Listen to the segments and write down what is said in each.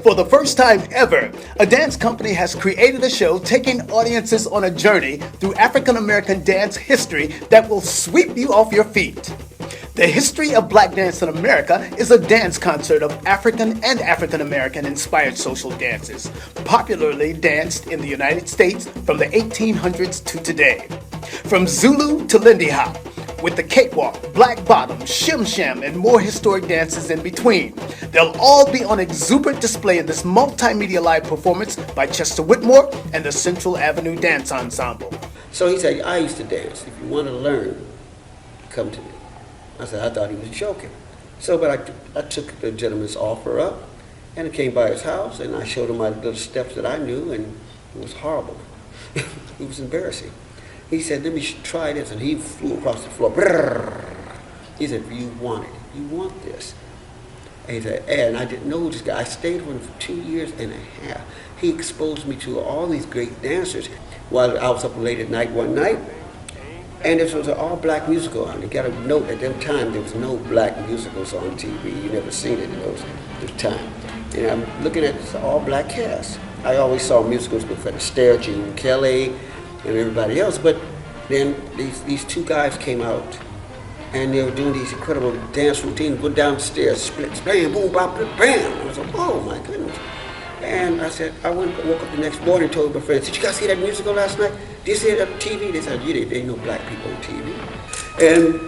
For the first time ever, a dance company has created a show taking audiences on a journey through African American dance history that will sweep you off your feet. The History of Black Dance in America is a dance concert of African and African American inspired social dances, popularly danced in the United States from the 1800s to today. From Zulu to Lindy Hop, with the cakewalk, black bottom, shim sham, and more historic dances in between. They'll all be on exuberant display in this multimedia live performance by Chester Whitmore and the Central Avenue Dance Ensemble. So he said, I used to dance. If you want to learn, come to me. I said, I thought he was joking. So, but I took the gentleman's offer up, and I came by his house, and I showed him my little steps that I knew, and it was horrible. It was embarrassing. He said, let me try this, and he flew across the floor. Brrr. He said, you want it. You want this. And he said, and I didn't know this guy. I stayed with him for 2 years and a half. He exposed me to all these great dancers while I was up late at night one night. And this was an all-black musical. And you got to note, at that time, there was no black musicals on TV. You never seen it in those time. And I'm looking at this all-black cast. I always saw musicals with Fred Astaire, Gene Kelly, and everybody else, but then these two guys came out, and they were doing these incredible dance routines, go downstairs, split, bam, boom, bop, bam. I was like, oh my goodness. And I said, I woke up the next morning and told my friends, did you guys see that musical last night? Did you see it on TV? They said, yeah, there ain't no black people on TV. And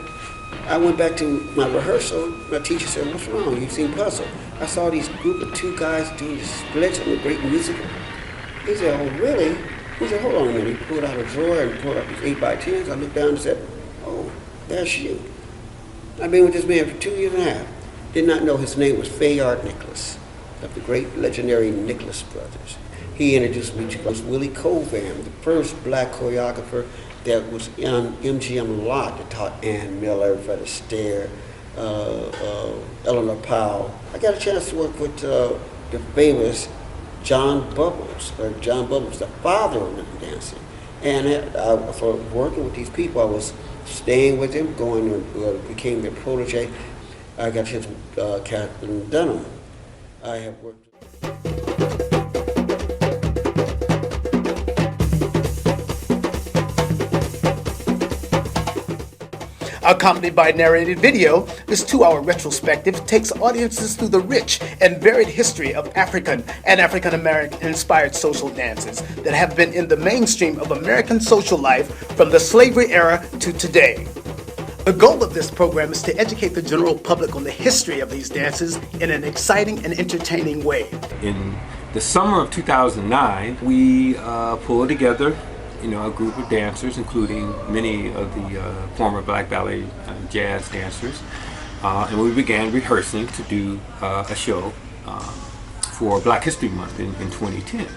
I went back to my rehearsal. My teacher said, what's wrong? You seem puzzled. I saw these group of two guys doing the splits and the great musical. He said, oh, really? He said, hold on a minute. He pulled out a drawer and pulled out these 8x10s. I looked down and said, oh, that's you. I've been with this man for 2 years and a half. Did not know his name was Fayard Nicholas, of the great legendary Nicholas Brothers. He introduced me to Willie Covan, the first black choreographer that was on MGM lot that taught Ann Miller, Fred Astaire, Eleanor Powell. I got a chance to work with the famous John Bubbles, the father of rhythm dancing. And for working with these people, I was staying with them, became their protege. I got a chance with Catherine Dunham. I have worked. Accompanied by narrated video, this 2-hour retrospective takes audiences through the rich and varied history of African and African American inspired social dances that have been in the mainstream of American social life from the slavery era to today. The goal of this program is to educate the general public on the history of these dances in an exciting and entertaining way. In the summer of 2009, we pulled together a group of dancers, including many of the former black ballet jazz dancers, and we began rehearsing to do a show for Black History Month in 2010.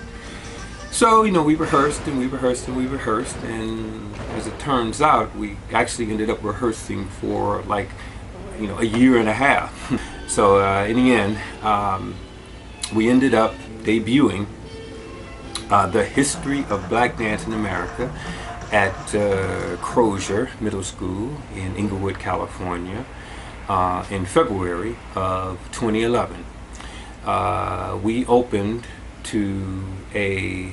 So, we rehearsed and we rehearsed and we rehearsed, and as it turns out, we actually ended up rehearsing for like, a year and a half. So in the end, we ended up debuting the History of Black Dance in America at Crozier Middle School in Inglewood, California in February of 2011. We opened to a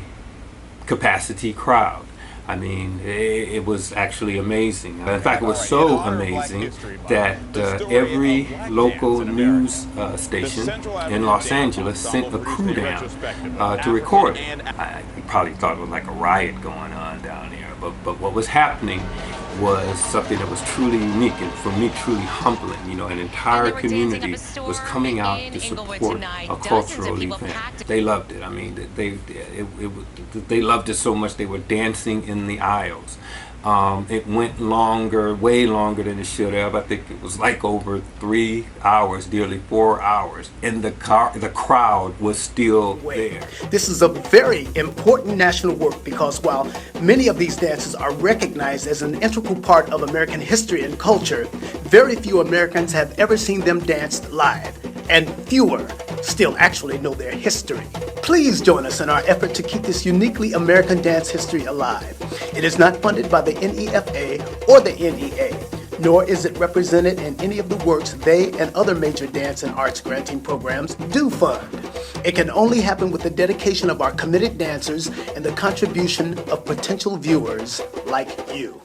capacity crowd. I mean, it was actually amazing. In fact, it was so amazing that every local news station in Los Angeles sent a crew down to record it. You probably thought it was like a riot going on down there, but what was happening was something that was truly unique and for me truly humbling. An entire community was coming out to support a cultural event. They loved it. I mean, they loved it so much they were dancing in the aisles. It went way longer than it should have. I think it was like over 3 hours, nearly 4 hours, and the crowd was still there. This is a very important national work because while many of these dances are recognized as an integral part of American history and culture, very few Americans have ever seen them danced live, and fewer still actually know their history. Please join us in our effort to keep this uniquely American dance history alive. It is not funded by the NEFA or the NEA, nor is it represented in any of the works they and other major dance and arts granting programs do fund. It can only happen with the dedication of our committed dancers and the contribution of potential viewers like you.